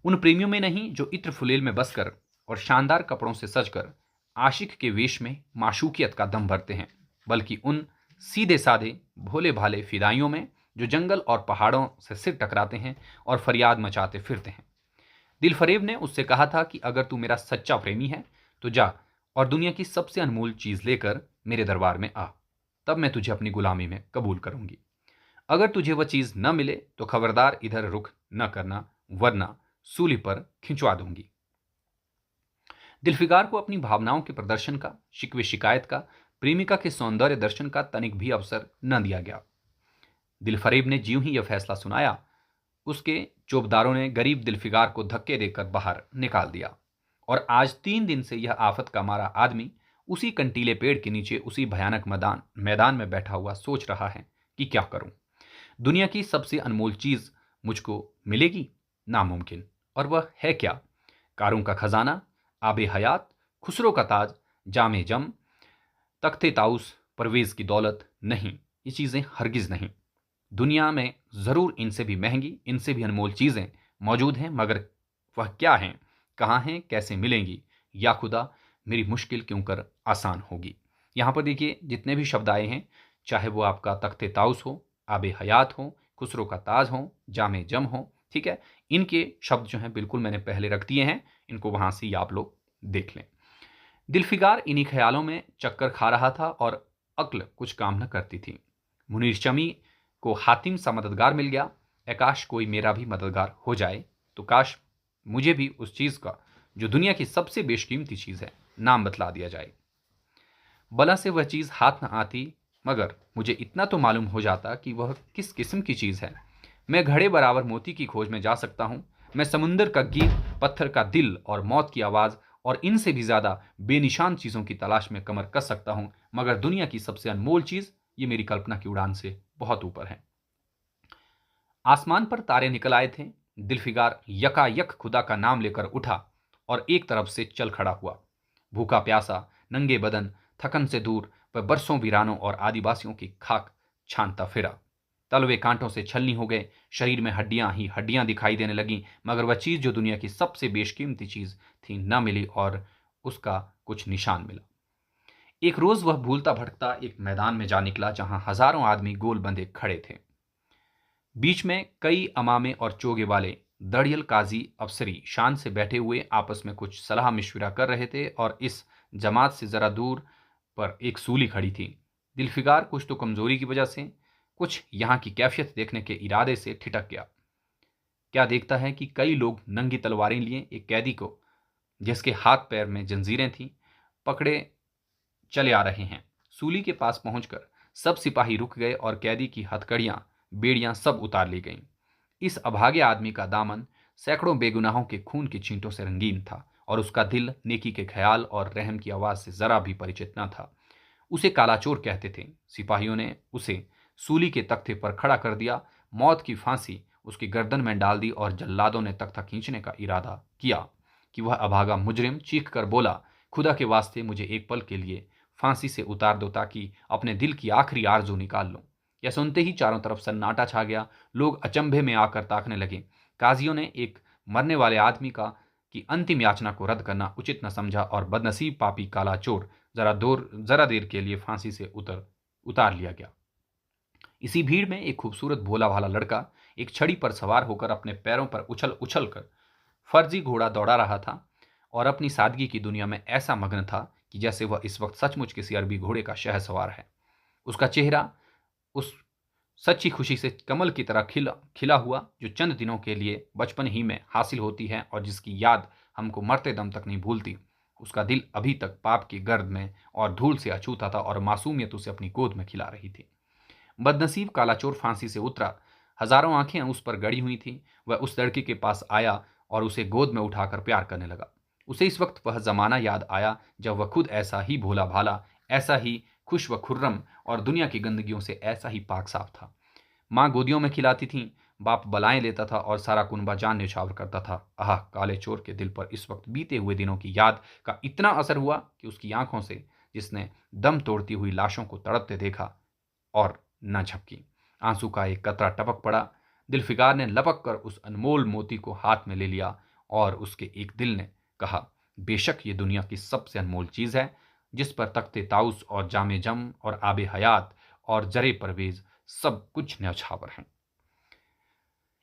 उन प्रेमियों में नहीं जो इत्र फुलेल में बसकर और शानदार कपड़ों से सजकर आशिक के वेश में माशूकियत का दम भरते हैं, बल्कि उन सीधे साधे भोले भाले फिदाइयों में जो जंगल और पहाड़ों से सिर टकराते हैं और फरियाद मचाते फिरते हैं। दिलफरेब ने उससे कहा था कि अगर तू मेरा सच्चा प्रेमी है तो जा और दुनिया की सबसे अनमोल चीज लेकर मेरे दरबार में आ, तब मैं तुझे अपनी गुलामी में कबूल करूंगी। अगर तुझे वह चीज न मिले तो खबरदार इधर रुख न करना, वरना सूली पर खिंचवा दूंगी। दिलफिगार को अपनी भावनाओं के प्रदर्शन का, शिकवे शिकायत का, प्रेमिका के सौंदर्य दर्शन का तनिक भी अवसर न दिया गया। दिलफरेब ने ज्यों ही यह फैसला सुनाया, उसके चौबदारों ने गरीब दिलफिगार को धक्के देकर बाहर निकाल दिया, और आज 3 दिन से यह आफत का मारा आदमी उसी कंटीले पेड़ के नीचे उसी भयानक मैदान में बैठा हुआ सोच रहा है कि क्या करूं। दुनिया की सबसे अनमोल चीज मुझको मिलेगी? नामुमकिन। और वह है क्या? कारों का खजाना, आबे हयात, खुसरो का ताज, जामे जम, तख्ते ताउस, परवेज की दौलत? नहीं, ये चीजें हरगिज नहीं। दुनिया में जरूर इनसे भी महंगी, इनसे भी अनमोल चीजें मौजूद हैं, मगर वह क्या हैं, कहाँ हैं, कैसे मिलेंगी? या खुदा, मेरी मुश्किल क्यों कर आसान होगी। यहाँ पर देखिए, जितने भी शब्द आए हैं, चाहे वो आपका तख्ते ताउस हो, आबे हयात हो, खुसरो का ताज हो, जामे जम हो, ठीक है, इनके शब्द जो हैं बिल्कुल मैंने पहले रख दिए हैं, इनको वहां से ही आप लोग देख लें। दिलफिगार इन्हीं ख्यालों में चक्कर खा रहा था और अक्ल कुछ काम न करती थी। मुनीर चमी को हातिम सा मददगार मिल गया। काश कोई मेरा भी मददगार हो जाए, तो काश मुझे भी उस चीज का, जो दुनिया की सबसे बेशकीमती चीज है, नाम बतला दिया जाए। बला से वह चीज हाथ न आती, मगर मुझे इतना तो मालूम हो जाता कि वह किस किस्म की चीज है। मैं घड़े बराबर मोती की खोज में जा सकता हूं। मैं समुंदर का गीत, पत्थर का दिल और मौत की आवाज और इनसे भी ज्यादा बेनिशान चीजों की तलाश में कमर कस सकता हूं, मगर दुनिया की सबसे अनमोल चीज, ये मेरी कल्पना की उड़ान से बहुत ऊपर है। आसमान पर तारे निकल आए थे। दिलफिगार यकायक खुदा का नाम लेकर उठा और एक तरफ से चल खड़ा हुआ। भूखा प्यासा, नंगे बदन, थकन से दूर, वह बरसों वीरानों और आदिवासियों की खाक छानता फिरा। तलवे कांटों से छलनी हो गए, शरीर में हड्डियां ही हड्डियां दिखाई देने लगीं, मगर वह चीज जो दुनिया की सबसे बेशकीमती चीज थी न मिली, और उसका कुछ निशान मिला। एक रोज वह भूलता भटकता एक मैदान में जा निकला, जहां हजारों आदमी गोल बंधे खड़े थे। बीच में कई अमामे और चोगे वाले दड़ियल काजी अफसरी शान से बैठे हुए आपस में कुछ सलाह मशविरा कर रहे थे, और इस जमात से जरा दूर पर एक सूली खड़ी थी। दिलफिगार कुछ तो कमजोरी की वजह से, कुछ यहाँ की कैफियत देखने के इरादे से ठिठक गया। क्या देखता है कि कई लोग नंगी तलवारें लिए एक कैदी को, जिसके हाथ पैर में जंजीरें थीं, पकड़े चले आ रहे हैं। सूली के पास पहुंचकर सब सिपाही रुक गए और कैदी की हथकड़ियां, बेड़ियां सब उतार ली गईं। इस अभागे आदमी का दामन सैकड़ों बेगुनाहों के खून की छींटों से रंगीन था और उसका दिल नेकी के ख्याल और रहम की आवाज से जरा भी परिचित न था। उसे कालाचोर कहते थे। सिपाहियों ने उसे सूली के तख्ते पर खड़ा कर दिया, मौत की फांसी उसकी गर्दन में डाल दी और जल्लादों ने तख्ता खींचने का इरादा किया कि वह अभागा मुजरिम चीख कर बोला, खुदा के वास्ते मुझे एक पल के लिए फांसी से उतार दो ताकि अपने दिल की आखिरी आरजू निकाल लूं। यह सुनते ही चारों तरफ सन्नाटा छा गया। लोग अचंभे में आकर ताकने लगे। काजियों ने एक मरने वाले आदमी की अंतिम याचना को रद्द करना उचित न समझा और बदनसीब पापी काला चोर जरा देर के लिए फांसी से उतार लिया गया। इसी भीड़ में एक खूबसूरत भोला भाला लड़का एक छड़ी पर सवार होकर अपने पैरों पर उछल उछल कर फर्जी घोड़ा दौड़ा रहा था और अपनी सादगी की दुनिया में ऐसा मग्न था कि जैसे वह इस वक्त सचमुच किसी अरबी घोड़े का शहसवार है। उसका चेहरा उस सच्ची खुशी से कमल की तरह खिला हुआ जो चंद दिनों के लिए बचपन ही में हासिल होती है और जिसकी याद हमको मरते दम तक नहीं भूलती। उसका दिल अभी तक पाप की गर्द में और धूल से अछूता था और मासूमियत उसे अपनी गोद में खिला रही थी। बदनसीब कालाचोर फांसी से उतरा। हजारों आंखें उस पर गड़ी हुई थीं। वह उस लड़के के पास आया और उसे गोद में उठाकर प्यार करने लगा। उसे इस वक्त वह जमाना याद आया जब वह खुद ऐसा ही भोला भाला, ऐसा ही खुश व खुर्रम और दुनिया की गंदगियों से ऐसा ही पाक साफ था। माँ गोदियों में खिलाती थी, बाप बलाएं लेता था और सारा कुनबा जान न्यौछावर करता था। आह, काले चोर के दिल पर इस वक्त बीते हुए दिनों की याद का इतना असर हुआ कि उसकी आंखों से जिसने दम तोड़ती हुई लाशों को तड़पते देखा और न झपकी। आंसू का एक कतरा टपक पड़ा। दिलफिकार ने लपक कर उस अनमोल मोती को हाथ में ले लिया और उसके एक दिल ने कहा, बेशक ये दुनिया की सबसे अनमोल चीज है जिस पर तख्ते ताउस और जामे जम और आबे हयात और जरे परवेज सब कुछ न्यौछावर हैं।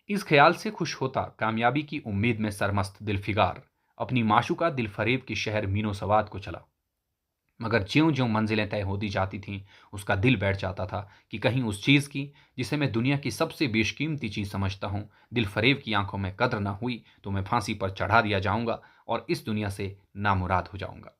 इस ख्याल से खुश होता कामयाबी की उम्मीद में सरमस्त दिलफिकार अपनी माशूका दिलफरेब की शहर मीनो सवाद को चला। मगर ज्यों ज्यों मंजिलें तय होती जाती थीं, उसका दिल बैठ जाता था कि कहीं उस चीज़ की जिसे मैं दुनिया की सबसे बेशकीमती चीज़ समझता हूँ, दिल फरेब की आंखों में कद्र ना हुई तो मैं फांसी पर चढ़ा दिया जाऊंगा और इस दुनिया से नामुराद हो जाऊंगा।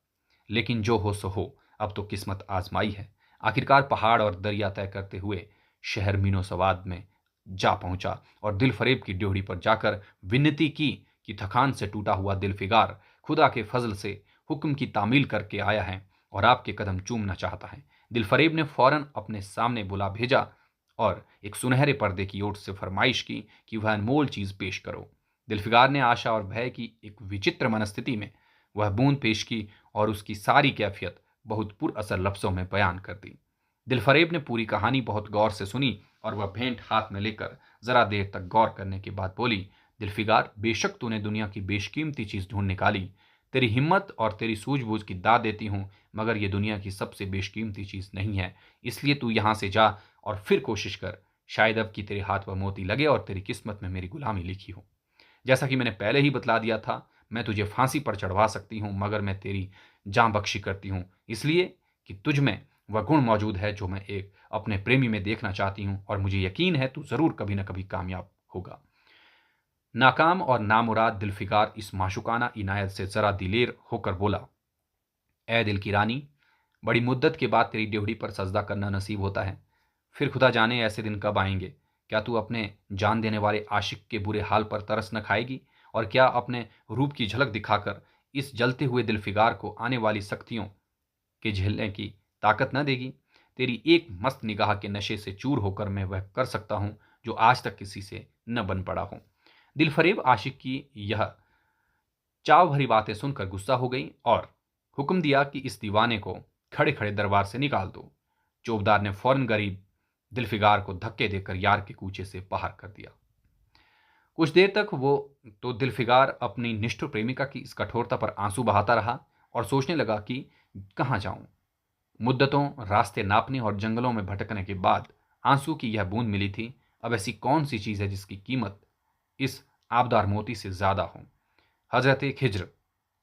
लेकिन जो हो सो हो, अब तो किस्मत आजमाई है। आखिरकार पहाड़ और दरिया तय करते हुए शहर मीनो सवाद में जा पहुंचा और दिल फरेब की ड्योढ़ी पर जाकर विनती की कि थकान से टूटा हुआ दिलफिगार खुदा के फजल से हुक्म की तामील करके आया है और आपके कदम चूमना चाहता है। दिलफरेब ने फौरन अपने सामने बुला भेजा और एक सुनहरे पर्दे की ओट से फरमाइश की कि वह अनमोल चीज पेश करो। दिलफिगार ने आशा और भय की एक विचित्र मनस्थिति में वह बूंद पेश की और उसकी सारी कैफियत बहुत पुरअसर लफ्जों में बयान कर दी। दिलफरेब ने पूरी कहानी बहुत गौर से सुनी और वह भेंट हाथ में लेकर जरा देर तक गौर करने के बाद बोली, दिलफिगार, बेशक तूने दुनिया की बेशकीमती चीज ढूंढ निकाली। तेरी हिम्मत और तेरी सूझबूझ की दाद देती हूं, मगर यह दुनिया की सबसे बेशकीमती चीज नहीं है। इसलिए तू यहां से जा और फिर कोशिश कर, शायद अब की तेरे हाथ वह मोती लगे और तेरी किस्मत में मेरी गुलामी लिखी हो। जैसा कि मैंने पहले ही बतला दिया था, मैं तुझे फांसी पर चढ़वा सकती हूं, मगर मैं तेरी जान बख्शी करती हूं, इसलिए कि तुझ में वह गुण मौजूद है जो मैं एक अपने प्रेमी में देखना चाहती हूं और मुझे यकीन है तू जरूर कभी न कभी कामयाब होगा। नाकाम और नामुराद दिलफिकार इस माशुकाना इनायत से जरा दिलेर होकर बोला, ए दिल की रानी, बड़ी मुद्दत के बाद तेरी ड्योढ़ी पर सजदा करना नसीब होता है। फिर खुदा जाने ऐसे दिन कब आएंगे। क्या तू अपने जान देने वाले आशिक के बुरे हाल पर तरस न खाएगी और क्या अपने रूप की झलक दिखाकर इस जलते हुए दिलफिगार को आने वाली सख्तियों के झेलने की ताकत न देगी। तेरी एक मस्त निगाह के नशे से चूर होकर मैं वह कर सकता हूं जो आज तक किसी से न बन पड़ा हो। दिलफरेब आशिक की यह चाव भरी बातें सुनकर गुस्सा हो गई और हुक्म दिया कि इस दीवाने को खड़े खड़े दरबार से निकाल दो। चौबदार ने फौरन गरीब दिलफिगार को धक्के देकर यार के कूचे से बाहर कर दिया। कुछ देर तक वो तो दिलफिगार अपनी निष्ठुर प्रेमिका की इस कठोरता पर आंसू बहाता रहा और सोचने लगा कि कहाँ जाऊं। मुद्दतों रास्ते नापने और जंगलों में भटकने के बाद आंसू की यह बूंद मिली थी। अब ऐसी कौन सी चीज है जिसकी कीमत इस आबदार मोती से ज्यादा हो। हजरत खिज्र,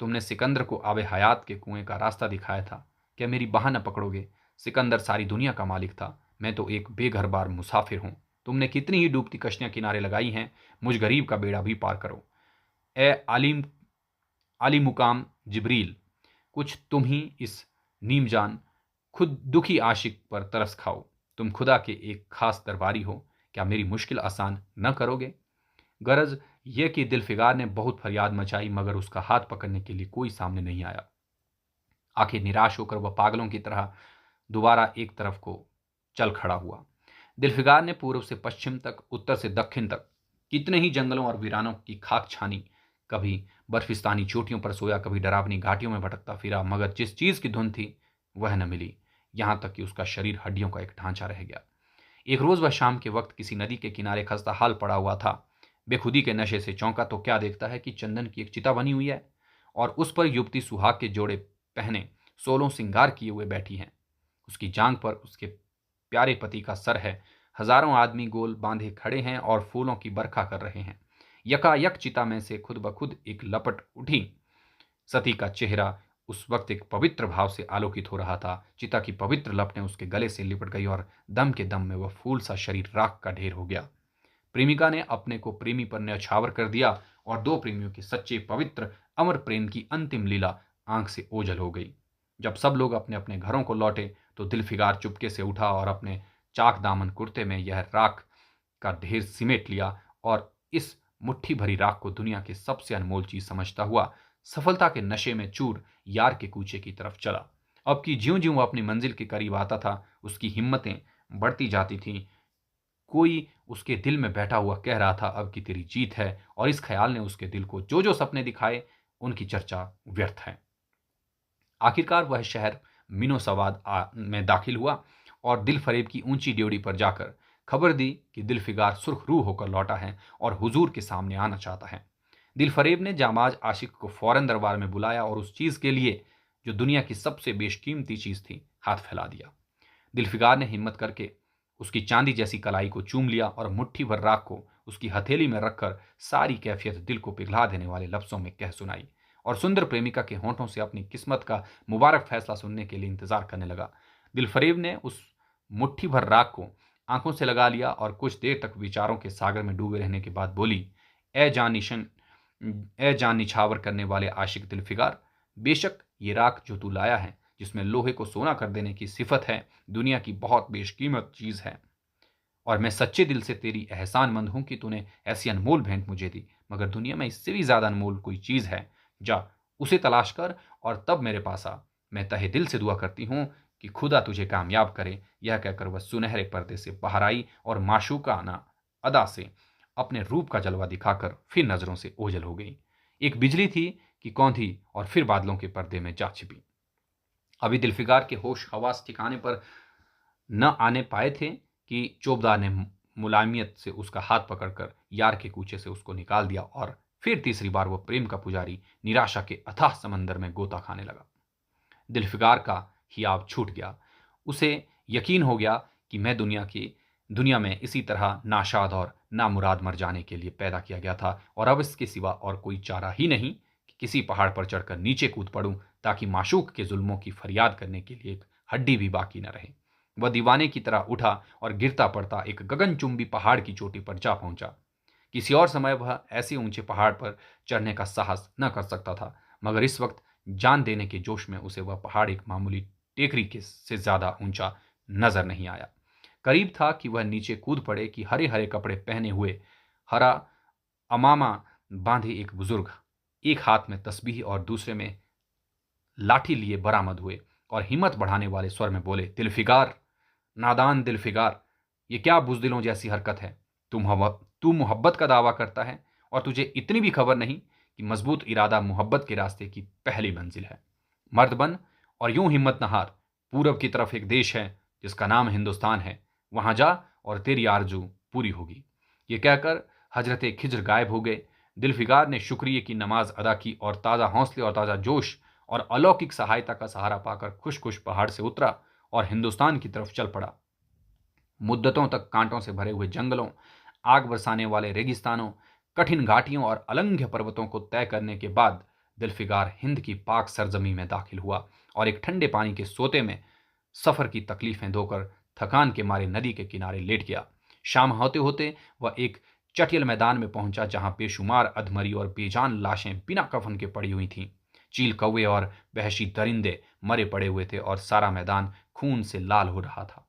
तुमने सिकंदर को आबे हयात के कुएं का रास्ता दिखाया था, क्या मेरी बाह न पकड़ोगे। सिकंदर सारी दुनिया का मालिक था, मैं तो एक बेघर बार मुसाफिर हूं। तुमने कितनी ही डूबती कश्तियां किनारे लगाई हैं, मुझ गरीब का बेड़ा भी पार करो। ए आली मुकाम जिब्रील, कुछ तुम ही इस नीमजान खुद दुखी आशिक पर तरस खाओ। तुम खुदा के एक खास दरबारी हो, क्या मेरी मुश्किल आसान न करोगे? गरज यह कि दिलफिगार ने बहुत फरियाद मचाई, मगर उसका हाथ पकड़ने के लिए कोई सामने नहीं आया। आखिर निराश होकर वह पागलों की तरह दोबारा एक तरफ को चल खड़ा हुआ। दिलफिगार ने पूर्व से पश्चिम तक, उत्तर से दक्षिण तक कितने ही जंगलों और वीरानों की खाक छानी। कभी बर्फिस्तानी चोटियों पर सोया, कभी डरावनी घाटियों में भटकता फिरा, मगर जिस चीज की धुन थी वह न मिली। यहां तक कि उसका शरीर हड्डियों का एक ढांचा रह गया। एक रोज वह शाम के वक्त किसी नदी के किनारे खस्ता हाल पड़ा हुआ था। बेखुदी के नशे से चौंका तो क्या देखता है कि चंदन की एक चिता बनी हुई है और उस पर युवती सुहाग के जोड़े पहने, सोलों सिंगार किए हुए बैठी है। उसकी जांग पर उसके प्यारे पति का सर है। हजारों आदमी गोल बांधे खड़े हैं और फूलों की बरखा कर रहे हैं। यकायक चिता में से खुद ब खुद एक लपट उठी। सती का चेहरा उस वक्त एक पवित्र भाव से आलोकित हो रहा था। चिता की पवित्र लपटें उसके गले से लिपट गई और दम के दम में वह फूल सा शरीर राख का ढेर हो गया। प्रेमिका ने अपने को प्रेमी पर न्यौछावर कर दिया और दो प्रेमियों के सच्चे पवित्र अमर प्रेम की अंतिम लीला आंख से ओझल हो गई। जब सब लोग अपने अपने घरों को लौटे तो दिलफिगार चुपके से उठा और अपने चाक दामन कुर्ते में यह राख का ढेर सिमेट लिया और इस मुट्ठी भरी राख को दुनिया की सबसे अनमोल चीज समझता हुआ सफलता के नशे में चूर यार के कूचे की तरफ चला। अब की ज्यों ज्यों वह अपनी मंजिल के करीब आता था, उसकी हिम्मतें बढ़ती जाती थीं। कोई उसके दिल में बैठा हुआ कह रहा था अब की तेरी जीत है, और इस ख्याल ने उसके दिल को जो जो सपने दिखाए उनकी चर्चा व्यर्थ है। आखिरकार वह शहर मिनो सवाद में दाखिल हुआ और दिल फरेब की ऊंची ड्योढ़ी पर जाकर खबर दी कि दिलफिगार सुर्ख रूह होकर लौटा है और हुजूर के सामने आना चाहता है। दिल फरेब ने जामाज आशिक को फौरन दरबार में बुलाया और उस चीज के लिए जो दुनिया की सबसे बेशकीमती चीज थी हाथ फैला दिया। दिलफिगार ने हिम्मत करके उसकी चांदी जैसी कलाई को चूम लिया और मुट्ठी भर राख को उसकी हथेली में रखकर सारी कैफियत दिल को पिघला देने वाले लफ्जों में कह सुनाई और सुंदर प्रेमिका के होंठों से अपनी किस्मत का मुबारक फैसला सुनने के लिए इंतजार करने लगा। दिलफरेब ने उस मुट्ठी भर राख को आंखों से लगा लिया और कुछ देर तक विचारों के सागर में डूबे रहने के बाद बोली, ए जान निछावर करने वाले आशिक दिलफिगार, बेशक ये राख जो तू लाया है, जिसमें लोहे को सोना कर देने की सिफत है, दुनिया की बहुत बेशकीमत चीज है और मैं सच्चे दिल से तेरी एहसानमंद हूं कि तूने ऐसी अनमोल भेंट मुझे दी। मगर दुनिया में इससे भी ज्यादा अनमोल कोई चीज है, जा उसे तलाश कर और तब मेरे पास आ। मैं तहे दिल से दुआ करती हूं कि खुदा तुझे कामयाब करे। यह कहकर वह सुनहरे पर्दे से बाहर आई और माशूकाना अदा से अपने रूप का जलवा दिखाकर फिर नजरों से ओझल हो गई। एक बिजली थी कि कौंधी और फिर बादलों के पर्दे में जा छिपी। अभी दिलफिगार के होश हवास ठिकाने पर न आने पाए थे कि चौबदार ने मुलायमियत से उसका हाथ पकड़कर यार के कूचे से उसको निकाल दिया और फिर तीसरी बार वह प्रेम का पुजारी निराशा के अथाह समंदर में गोता खाने लगा। दिलफिगार का हियाब छूट गया। उसे यकीन हो गया कि मैं दुनिया में इसी तरह नाशाद और नामुराद मर जाने के लिए पैदा किया गया था और अब इसके सिवा और कोई चारा ही नहीं कि किसी पहाड़ पर चढ़कर नीचे कूद पड़ूं ताकि माशूक के जुल्मों की फरियाद करने के लिए एक हड्डी भी बाकी न रहे। वह दीवाने की तरह उठा और गिरता पड़ता एक गगनचुंबी पहाड़ की चोटी पर जा पहुंचा। किसी और समय वह ऐसे ऊंचे पहाड़ पर चढ़ने का साहस न कर सकता था, मगर इस वक्त जान देने के जोश में उसे वह पहाड़ एक मामूली टेकरी के से ज्यादा ऊंचा नजर नहीं आया। करीब था कि वह नीचे कूद पड़े कि हरे हरे कपड़े पहने हुए, हरा अमामा बांधे एक बुजुर्ग एक हाथ में तस्बीह और दूसरे में लाठी लिए बरामद हुए और हिम्मत बढ़ाने वाले स्वर में बोले, दिलफिगार, नादान दिलफिगार, ये क्या बुजदिलों जैसी हरकत है? तू मोहब्बत का दावा करता है और तुझे इतनी भी खबर नहीं कि मजबूत इरादा मोहब्बत के रास्ते की पहली मंजिल है। मर्द बन और यूं हिम्मत न हार। पूरब की तरफ एक देश है जिसका नाम हिंदुस्तान है, वहां जा और तेरी आरजू पूरी होगी। ये कहकर हजरत खिज्र गायब हो गए। दिलफिगार ने शुक्रिया की नमाज अदा की और ताज़ा हौसले और ताज़ा जोश और अलौकिक सहायता का सहारा पाकर खुश खुश पहाड़ से उतरा और हिंदुस्तान की तरफ चल पड़ा। मुद्दतों तक कांटों से भरे हुए जंगलों, आग बरसाने वाले रेगिस्तानों, कठिन घाटियों और अलंघ्य पर्वतों को तय करने के बाद दिलफिगार हिंद की पाक सरजमी में दाखिल हुआ और एक ठंडे पानी के सोते में सफर की तकलीफें धोकर थकान के मारे नदी के किनारे लेट गया। शाम होते होते वह एक चटियल मैदान में पहुंचा जहां बेशुमार अधमरी और बेजान लाशें बिना कफन के पड़ी हुई थीं। चील कौवे और वहशी दरिंदे मरे पड़े हुए थे और सारा मैदान खून से लाल हो रहा था।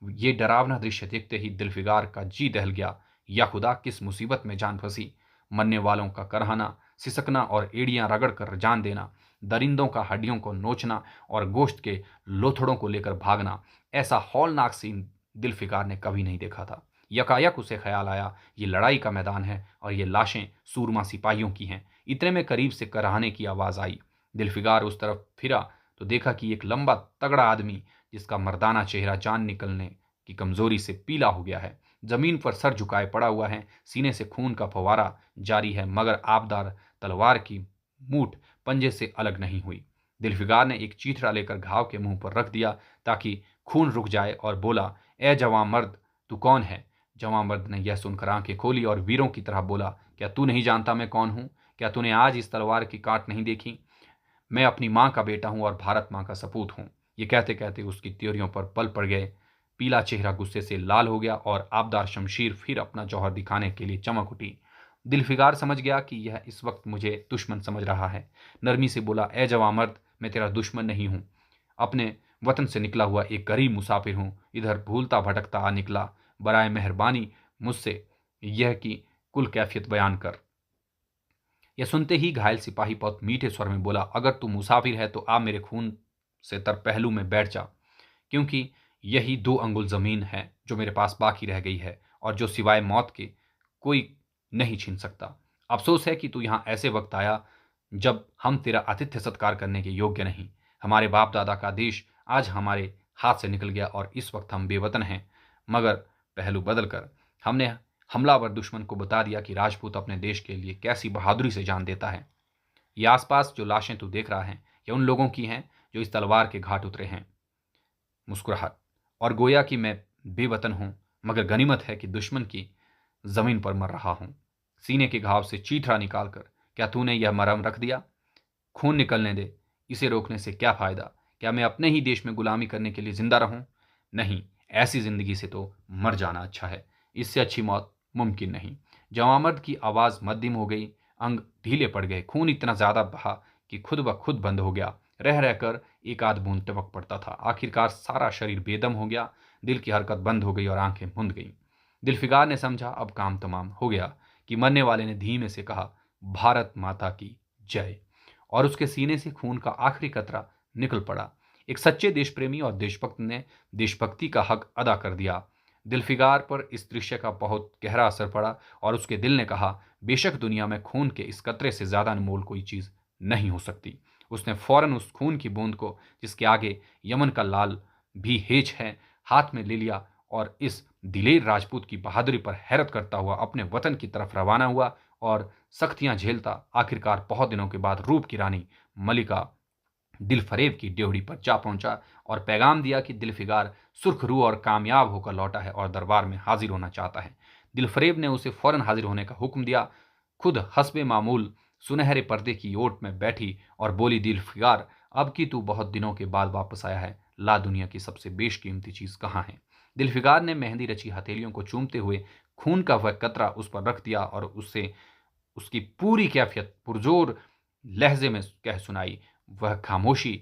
ये डरावना दृश्य देखते ही दिलफिगार का जी दहल गया। या खुदा, किस मुसीबत में जान फंसी। मरने वालों का करहाना, सिसकना और एड़ियां रगड़कर जान देना, दरिंदों का हड्डियों को नोचना और गोश्त के लोथड़ों को लेकर भागना, ऐसा हौलनाक सीन दिलफिकार ने कभी नहीं देखा था। यकायक उसे ख्याल आया, ये लड़ाई का मैदान है और ये लाशें सूरमा सिपाहियों की हैं। इतने में करीब से कराहने की आवाज आई। दिलफिकार उस तरफ फिरा तो देखा कि एक लंबा तगड़ा आदमी, जिसका मर्दाना चेहरा जान निकलने की कमजोरी से पीला हो गया है, जमीन पर सर झुकाए पड़ा हुआ है। सीने से खून का फवारा जारी है, मगर आबदार तलवार की मूठ पंजे से अलग नहीं हुई। दिलफिकार ने एक चीथड़ा लेकर घाव के मुंह पर रख दिया ताकि खून रुक जाए और बोला, ए जवां मर्द, तू कौन है? जवां मर्द ने यह सुनकर आंखें खोली और वीरों की तरह बोला, क्या तू नहीं जानता मैं कौन हूं? क्या तूने आज इस तलवार की काट नहीं देखी? मैं अपनी मां का बेटा हूं और भारत मां का सपूत हूं। ये कहते कहते उसकी त्योरियों पर बल पड़ गए। पीला चेहरा गुस्से से लाल हो गया और आबदार शमशीर फिर अपना जौहर दिखाने के लिए चमक उठी। दिलफिकार समझ गया कि यह इस वक्त मुझे दुश्मन समझ रहा है। नरमी से बोला, ए जवां मर्द, मैं तेरा दुश्मन नहीं हूं। अपने वतन से निकला हुआ एक गरीब मुसाफिर हूं। इधर भूलता भटकता आ निकला। बराए मेहरबानी मुझसे यह की कुल कैफियत बयान कर। यह सुनते ही घायल सिपाही बहुत मीठे स्वर में बोला, अगर तू मुसाफिर है तो आ मेरे खून से तर पहलू में बैठ जा, क्योंकि यही 2 अंगुल जमीन है जो मेरे पास बाकी रह गई है और जो सिवाय मौत के कोई नहीं छीन सकता। अफसोस है कि तू यहां ऐसे वक्त आया जब हम तेरा आतिथ्य सत्कार करने के योग्य नहीं। हमारे बाप दादा का देश आज हमारे हाथ से निकल गया और इस वक्त हम बेवतन हैं। मगर पहलू बदल कर हमने हमलावर दुश्मन को बता दिया कि राजपूत अपने देश के लिए कैसी बहादुरी से जान देता है। ये आसपास जो लाशें तू देख रहा है, ये उन लोगों की हैं जो इस तलवार के घाट उतरे हैं। मुस्कुराहट और गोया कि मैं बेवतन हूं, मगर गनीमत है कि दुश्मन की जमीन पर मर रहा हूं। सीने के घाव से चीथड़ा निकालकर, क्या तूने यह मरहम रख दिया? खून निकलने दे। इसे रोकने से क्या फायदा? क्या मैं अपने ही देश में गुलामी करने के लिए जिंदा रहूं? नहीं, ऐसी जिंदगी से तो मर जाना अच्छा है। इससे अच्छी मौत मुमकिन नहीं। जवामर्द की आवाज मध्यम हो गई। अंग ढीले पड़ गए। खून इतना ज्यादा बहा कि खुद ब खुद बंद हो गया। रह रहकर एक आध बूंद टपक पड़ता था। आखिरकार सारा शरीर बेदम हो गया। दिल की हरकत बंद हो गई और आंखें मुंद गईं। दिलफिकार ने समझा अब काम तमाम हो गया कि मरने वाले ने धीमे से कहा, भारत माता की जय। और उसके सीने से खून का आखिरी कतरा निकल पड़ा। एक सच्चे देशप्रेमी और देशभक्त ने देशभक्ति का हक अदा कर दिया। दिलफिकार पर इस दृश्य का बहुत गहरा असर पड़ा और उसके दिल ने कहा, बेशक दुनिया में खून के इस कतरे से ज्यादा अनमोल कोई चीज नहीं हो सकती। उसने फौरन उस खून की बूंद को, जिसके आगे यमन का लाल भी हेज है, हाथ में ले लिया और इस दिलेर राजपूत की बहादुरी पर हैरत करता हुआ अपने वतन की तरफ रवाना हुआ और सख्तियां झेलता आखिरकार बहुत दिनों के बाद रूप की रानी मलिका दिलफरेब की ड्योढ़ी पर जा पहुंचा और पैगाम दिया कि दिलफिगार सुर्खरू और कामयाब होकर लौटा है और दरबार में हाजिर होना चाहता है। दिलफरेब ने उसे फौरन हाजिर होने का हुक्म दिया। खुद हस्बे मामूल सुनहरे पर्दे की ओट में बैठी और बोली, दिलफिगार, अब की तू बहुत दिनों के बाद वापस आया है, ला दुनिया की सबसे बेशकीमती चीज कहाँ है? दिलफिगार ने मेहंदी रची हथेलियों को चूमते हुए खून का वह कतरा उस पर रख दिया और उससे उसकी पूरी कैफियत पुरजोर लहजे में कह सुनाई। वह खामोशी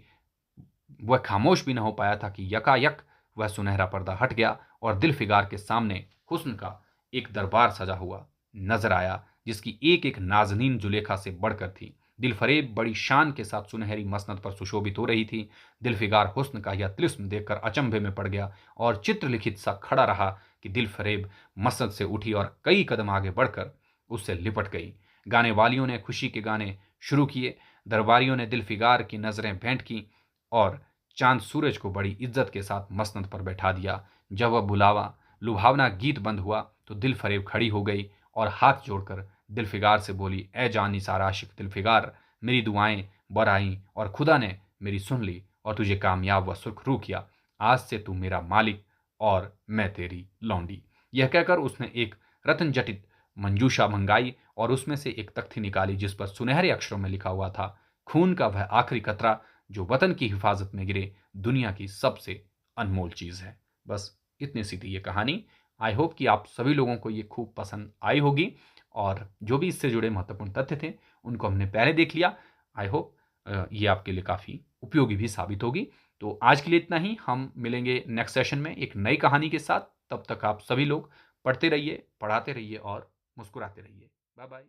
वह खामोश भी न हो पाया था कि यकायक वह सुनहरा पर्दा हट गया और दिलफिगार के सामने हुस्न का एक दरबार सजा हुआ नजर आया, जिसकी एक एक नाजनीन जुलेखा से बढ़कर थी। दिलफरेब बड़ी शान के साथ सुनहरी मसनद पर सुशोभित हो रही थी। दिलफिगार हुस्न का यह तिलिस्म देखकर अचंभे में पड़ गया और चित्रलिखित सा खड़ा रहा कि दिलफरेब मसनद से उठी और कई कदम आगे बढ़कर उससे लिपट गई। गाने वालियों ने खुशी के गाने शुरू किए। दरबारियों ने दिलफिगार की नजरें भेंट की और चांद सूरज को बड़ी इज्जत के साथ मसनद पर बैठा दिया। जब वह बुलावा लुभावना गीत बंद हुआ तो दिलफरेब खड़ी हो गई और हाथ जोड़कर दिलफिगार से बोली, ए जान निसार आशिक दिलफिगार, मेरी दुआएं बर आईं और खुदा ने मेरी सुन ली और तुझे कामयाब व सुरखरू किया। आज से तू मेरा मालिक और मैं तेरी लौंडी। यह कहकर उसने एक रत्न जटित मंजूषा मंगाई और उसमें से एक तख्ती निकाली जिस पर सुनहरे अक्षरों में लिखा हुआ था, खून का वह आखिरी कतरा जो वतन की हिफाजत में गिरे, दुनिया की सबसे अनमोल चीज है। बस इतनी सी थी ये कहानी। आई होप कि आप सभी लोगों को ये खूब पसंद आई होगी और जो भी इससे जुड़े महत्वपूर्ण तथ्य थे उनको हमने पहले देख लिया। आई होप ये आपके लिए काफ़ी उपयोगी भी साबित होगी। तो आज के लिए इतना ही। हम मिलेंगे नेक्स्ट सेशन में एक नई कहानी के साथ। तब तक आप सभी लोग पढ़ते रहिए, पढ़ाते रहिए और मुस्कुराते रहिए। Bye bye.